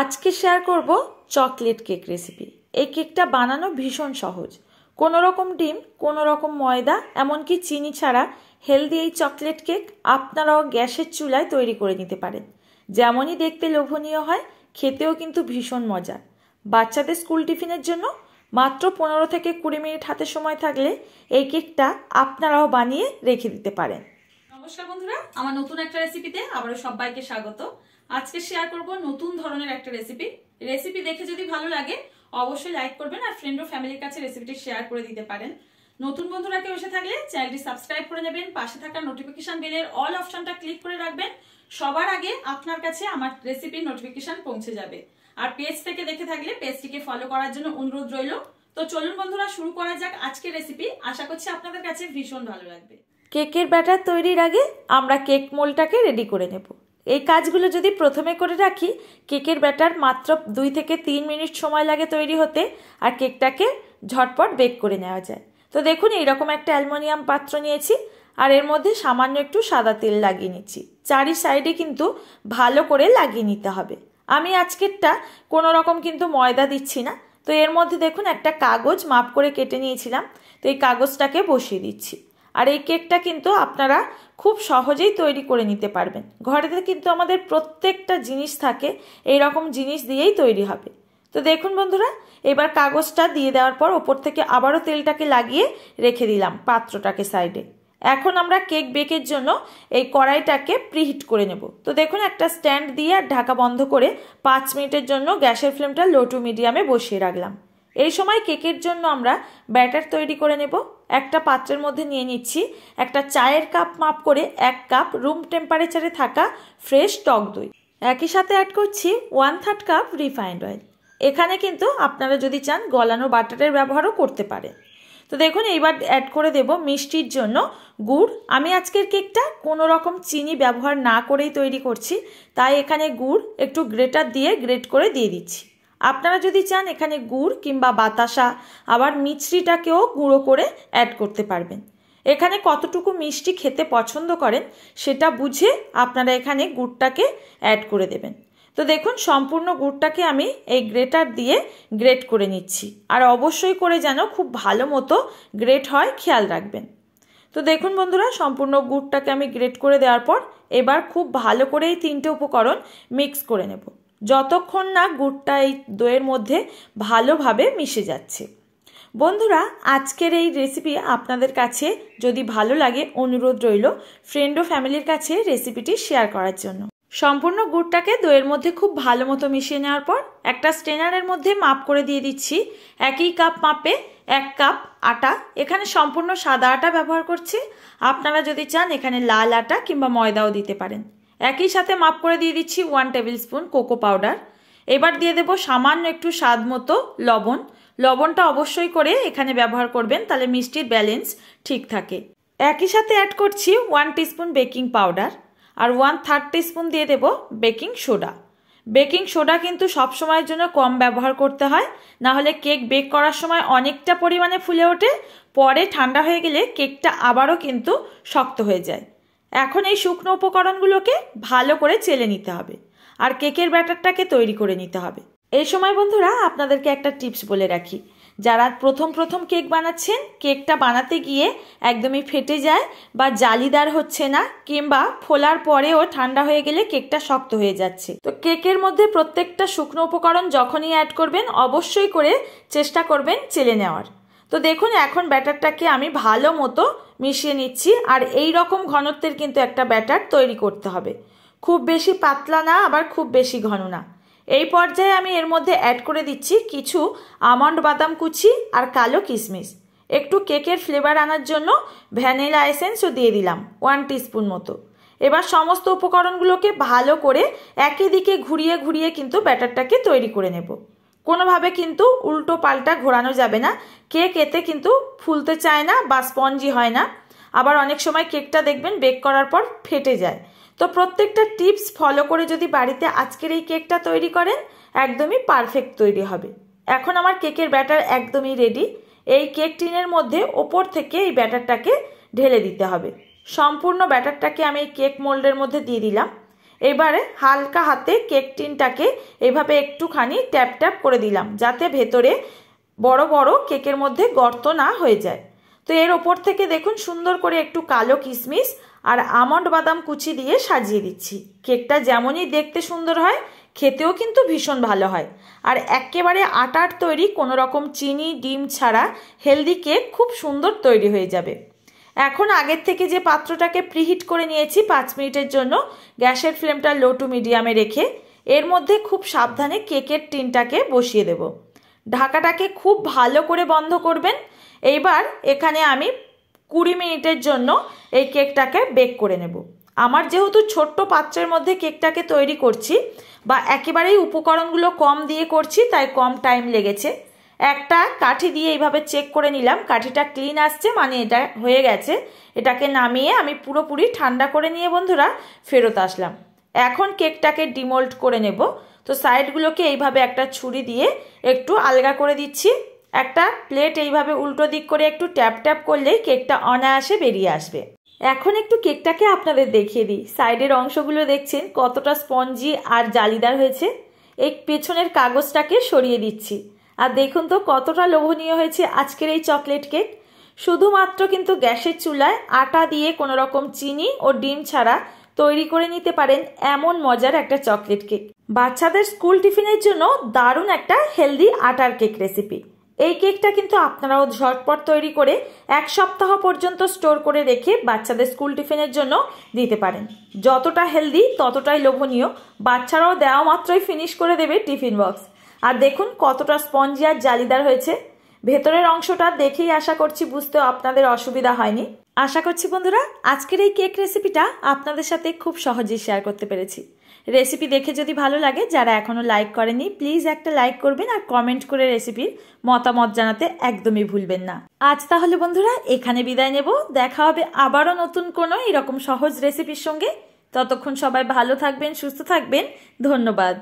আজকে শেয়ার করব chocolate cake recipe. এই কেকটা বানানো ভীষণ সহজ। কোনো রকম ডিম, কোনো রকম ময়দা, এমনকি চিনি ছাড়া হেলদি এই চকলেট কেক আপনারাও গ্যাসের চুলায় তৈরি করে নিতে পারেন। যেমনই দেখতে লোভনীয় হয়, খেতেও কিন্তু ভীষণ মজার। বাচ্চাদের স্কুল টিফিনের জন্য মাত্র 15 থেকে 20 মিনিট হাতে সময় থাকলে এই কেকটা আপনারাও বানিয়ে রেখে দিতে পারেন। নমস্কার বন্ধুরা, আমার নতুন একটা রেসিপিতে আবারও সবাইকে স্বাগত। আজকে শেয়ার করব নতুন ধরনের একটা রেসিপি দেখে যদি ভালো লাগে অবশ্যই লাইক করবেন আর ফ্রেন্ড ও ফ্যামিলির কাছে রেসিপিটি শেয়ার করে দিতে পারেন। নতুন বন্ধুরা কেউ এসে থাকলে চ্যানেলটি সাবস্ক্রাইব করে নেবেন, পাশে থাকা নোটিফিকেশন বেলের অল অপশনটা ক্লিক করে রাখবেন। সবার আগে আপনার কাছে আমার রেসিপির নোটিফিকেশন পৌঁছে যাবে। আর পেজ থেকে দেখে থাকলে পেজটিকে ফলো করার জন্য অনুরোধ রইল। তো চলুন বন্ধুরা, শুরু করা যাক আজকের রেসিপি। আশা করছি আপনাদের কাছে ভীষণ ভালো লাগবে। কেকের ব্যাটার তৈরির আগে আমরা কেক মোল্ডটাকে রেডি করে নেব। এই কাজগুলো যদি প্রথমে করে রাখি, কেকের ব্যাটার মাত্র 2 থেকে 3 মিনিট সময় লাগে তৈরি হতে, আর কেকটাকে ঝটপট বেক করে নেওয়া যায়। তো দেখুন, এইরকম একটা অ্যালুমিনিয়াম পাত্র নিয়েছি আর এর মধ্যে সামান্য একটু সাদা তেল লাগিয়ে নিচ্ছি। চারি সাইডে কিন্তু ভালো করে লাগিয়ে নিতে হবে। আমি আজকেরটা কোনো রকম কিন্তু ময়দা দিচ্ছি না। তো এর মধ্যে দেখুন একটা কাগজ মাপ করে কেটে নিয়েছিলাম, তো এই কাগজটাকে বসিয়ে দিচ্ছি। আর এই কেকটা কিন্তু আপনারা খুব সহজেই তৈরি করে নিতে পারবেন। ঘরেতে কিন্তু আমাদের প্রত্যেকটা জিনিস থাকে, এই রকম জিনিস দিয়েই তৈরি হবে। তো দেখুন বন্ধুরা, এবার কাগজটা দিয়ে দেওয়ার পর ওপর থেকে আবারও তেলটাকে লাগিয়ে রেখে দিলাম পাত্রটাকে সাইডে। এখন আমরা কেক বেকের জন্য এই কড়াইটাকে প্রিহিট করে নেব। তো দেখুন, একটা স্ট্যান্ড দিয়ে আর ঢাকা বন্ধ করে 5 মিনিটের জন্য গ্যাসের ফ্লেমটা লো টু মিডিয়ামে বসিয়ে রাখলাম। এই সময় কেকের জন্য আমরা ব্যাটার তৈরি করে নেব। একটা পাত্রের মধ্যে নিয়ে নিচ্ছি একটা চায়ের কাপ মাপ করে 1 কাপ রুম টেম্পারেচারে থাকা ফ্রেশ টক দই। একই সাথে অ্যাড করছি 1/3 কাপ রিফাইন্ড অয়েল। এখানে কিন্তু আপনারা যদি চান গলানো বাটারের ব্যবহারও করতে পারেন। তো দেখুন, এইবার অ্যাড করে দেব মিষ্টির জন্য গুড়। আমি আজকের কেকটা কোনো রকম চিনি ব্যবহার না করেই তৈরি করছি, তাই এখানে গুড় একটু গ্রেটার দিয়ে গ্রেট করে দিয়ে দিচ্ছি। আপনারা যদি চান এখানে গুড় কিংবা বাতাসা, আবার মিছরিটাকেও গুঁড়ো করে অ্যাড করতে পারবেন। এখানে কতটুকু মিষ্টি খেতে পছন্দ করেন সেটা বুঝে আপনারা এখানে গুড়টাকে অ্যাড করে দেবেন। তো দেখুন, সম্পূর্ণ গুড়টাকে আমি এই গ্রেটার দিয়ে গ্রেট করে নিচ্ছি। আর অবশ্যই করে যেন খুব ভালো মতো গ্রেট হয়, খেয়াল রাখবেন। তো দেখুন বন্ধুরা, সম্পূর্ণ গুড়টাকে আমি গ্রেট করে দেওয়ার পর এবার খুব ভালো করে এই 3টে উপকরণ মিক্স করে নেব, যতক্ষণ না গুড়টা এই দইয়ের মধ্যে ভালোভাবে মিশে যাচ্ছে। বন্ধুরা, আজকের এই রেসিপি আপনাদের কাছে যদি ভালো লাগে অনুরোধ রইল ফ্রেন্ড ও ফ্যামিলির কাছে রেসিপিটি শেয়ার করার জন্য। সম্পূর্ণ গুড়টাকে দইয়ের মধ্যে খুব ভালো মতো মিশিয়ে নেওয়ার পর একটা স্ট্রেনারের মধ্যে মাপ করে দিয়ে দিচ্ছি একই কাপ মাপে 1 কাপ আটা। এখানে সম্পূর্ণ সাদা আটা ব্যবহার করছি। আপনারা যদি চান এখানে লাল আটা কিংবা ময়দাও দিতে পারেন। একই সাথে মাপ করে দিয়ে দিচ্ছি 1 টেবিল স্পুন কোকো পাউডার। এবার দিয়ে দেব সামান্য একটু স্বাদ মতো লবণ। লবণটা অবশ্যই করে এখানে ব্যবহার করবেন, তাহলে মিষ্টির ব্যালেন্স ঠিক থাকে। একই সাথে অ্যাড করছি 1 টিস্পুন বেকিং পাউডার আর 1/3 টিস্পুন দিয়ে দেব বেকিং সোডা। বেকিং সোডা কিন্তু সবসময়ের জন্য কম ব্যবহার করতে হয়, না হলে কেক বেক করার সময় অনেকটা পরিমাণে ফুলে ওঠে, পরে ঠান্ডা হয়ে গেলে কেকটা আবারও কিন্তু শক্ত হয়ে যায়। এখন এই শুকনো উপকরণগুলোকে ভালো করে চেলে নিতে হবে আর কেকের ব্যাটারটাকে তৈরি করে নিতে হবে। এই সময় বন্ধুরা আপনাদেরকে একটা টিপস বলে রাখি, যারা প্রথম কেক বানাচ্ছেন, কেকটা বানাতে গিয়ে একদমই ফেটে যায় বা জালিদার হচ্ছে না, কিংবা ফোলার পরেও ঠান্ডা হয়ে গেলে কেকটা শক্ত হয়ে যাচ্ছে, তো কেকের মধ্যে প্রত্যেকটা শুকনো উপকরণ যখনই অ্যাড করবেন অবশ্যই করে চেষ্টা করবেন চেলে নেওয়ার। তো দেখুন, এখন ব্যাটারটাকে আমি ভালো মতো মিশিয়ে নিচ্ছি আর এই রকম ঘনত্বের কিন্তু একটা ব্যাটার তৈরি করতে হবে। খুব বেশি পাতলা না, আবার খুব বেশি ঘন না। এই পর্যায়ে আমি এর মধ্যে অ্যাড করে দিচ্ছি কিছু আমন্ড বাদাম কুচি আর কালো কিশমিশ। একটু কেকের ফ্লেভার আনার জন্য ভ্যানিলা এসেন্সও দিয়ে দিলাম 1 টিস্পুন মতো। এবার সমস্ত উপকরণগুলোকে ভালো করে একই দিকে ঘুরিয়ে ঘুরিয়ে কিন্তু ব্যাটারটাকে তৈরি করে নেব। কোনোভাবে কিন্তু উল্টো পাল্টা ঘোরানো যাবে না, কেক এতে কিন্তু ফুলতে চায় না বা স্পঞ্জি হয় না। আবার অনেক সময় কেকটা দেখবেন বেক করার পর ফেটে যায়। তো প্রত্যেকটা টিপস ফলো করে যদি বাড়িতে আজকের এই কেকটা তৈরি করেন একদমই পারফেক্ট তৈরি হবে। এখন আমার কেকের ব্যাটার একদমই রেডি। এই কেক টিনের মধ্যে ওপর থেকে এই ব্যাটারটাকে ঢেলে দিতে হবে। সম্পূর্ণ ব্যাটারটাকে আমি এই কেক মোল্ডের মধ্যে দিয়ে দিলাম। এবারে হালকা হাতে কেক টিনটাকে এভাবে একটুখানি ট্যাপ ট্যাপ করে দিলাম, যাতে ভেতরে বড় বড় কেকের মধ্যে গর্ত না হয়ে যায়। তো এর ওপর থেকে দেখুন সুন্দর করে একটু কালো কিশমিশ আর আমন্ড বাদাম কুচি দিয়ে সাজিয়ে দিচ্ছি। কেকটা যেমনই দেখতে সুন্দর হয়, খেতেও কিন্তু ভীষণ ভালো হয়। আর একেবারে আটার তৈরি, কোনো রকম চিনি ডিম ছাড়া হেলদি কেক খুব সুন্দর তৈরি হয়ে যাবে। এখন আগের থেকে যে পাত্রটাকে প্রিহিট করে নিয়েছি 5 মিনিটের জন্য, গ্যাসের ফ্লেমটা লো টু মিডিয়ামে রেখে এর মধ্যে খুব সাবধানে কেকের টিনটাকে বসিয়ে দেব। ঢাকাটাকে খুব ভালো করে বন্ধ করবেন। এইবার এখানে আমি 20 মিনিটের জন্য এই কেকটাকে বেক করে নেব। আমার যেহেতু ছোট্ট পাত্রের মধ্যে কেকটাকে তৈরি করছি বা একেবারেই উপকরণগুলো কম দিয়ে করছি, তাই কম টাইম লেগেছে। একটা কাঠি দিয়ে এইভাবে চেক করে নিলাম, কাঠিটা ক্লিন আসছে, মানে এটা হয়ে গেছে। এটাকে নামিয়ে আমি পুরোপুরি ঠান্ডা করে নিয়ে বন্ধুরা ফেরত আসলাম। এখন কেকটাকে ডিমোল্ড করে নেব। তো সাইডগুলোকে এইভাবে একটা ছুরি দিয়ে একটু আলগা করে দিচ্ছি। একটা প্লেট এইভাবে উল্টো দিক করে একটু ট্যাপ ট্যাপ করলেই কেকটা অনায়াসে বেরিয়ে আসবে। এখন একটু কেকটাকে আপনাদের দেখিয়ে দিই। সাইডের অংশগুলো দেখছেন কতটা স্পঞ্জি আর জালিদার হয়েছে। এই পেছনের কাগজটাকে সরিয়ে দিচ্ছি। আর দেখুন তো কতটা লোভনীয় হয়েছে আজকের এই চকলেট কেক। শুধুমাত্র কিন্তু গ্যাসের চুলায় আটা দিয়ে কোনো রকম চিনি ও ডিম ছাড়া তৈরি করে নিতে পারেন এমন মজার একটা চকলেট কেক। বাচ্চাদের স্কুল টিফিনের জন্য দারুণ একটা হেলদি আটার কেক রেসিপি। এই কেকটা কিন্তু আপনারাও ঝটপট তৈরি করে 1 সপ্তাহ পর্যন্ত স্টোর করে রেখে বাচ্চাদের স্কুল টিফিনের জন্য দিতে পারেন। যতটা হেলদি ততটাই লোভনীয়, বাচ্চারাও দেওয়া মাত্রই ফিনিশ করে দেবে টিফিন বক্স। আর দেখুন কতটা স্পঞ্জি আর জালিদার হয়েছে। ভেতরের অংশটা দেখেই আশা করছি বুঝতেও আপনাদের অসুবিধা হয়নি। আশা করছি বন্ধুরা আজকের এই কেক রেসিপিটা আপনাদের সাথে খুব সহজেই শেয়ার করতে পেরেছি। রেসিপি দেখে যদি ভালো লাগে, যারা এখনো লাইক করেনি প্লিজ একটা লাইক করবেন আর কমেন্ট করে রেসিপির মতামত জানাতে একদমই ভুলবেন না। আজ তাহলে বন্ধুরা এখানে বিদায় নেব। দেখা হবে আবারও নতুন কোনো এরকম সহজ রেসিপির সঙ্গে। ততক্ষণ সবাই ভালো থাকবেন, সুস্থ থাকবেন। ধন্যবাদ।